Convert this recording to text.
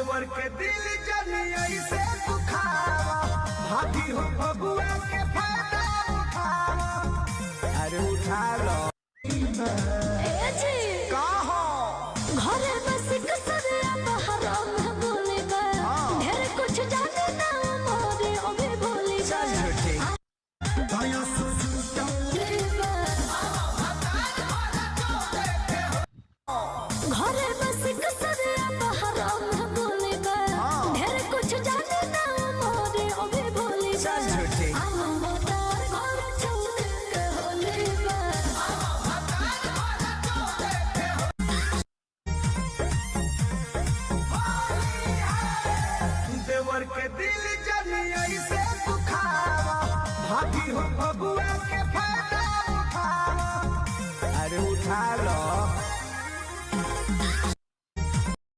देवर के दिल जली ऐसे दुखावा, भाभी हो बबुआ के फायदा उठावा। अरे उठा लो का हो घरे बस कसरिया बहरा में बोले बा ढेर कुछ जाने ना मोरे ओबे बोले चल झूठी भाइयों घरे बस कसरिया बहरा में बोले बा ढेर कुछ जाने ना मोरे ओबे बोले चल झूठी देवर के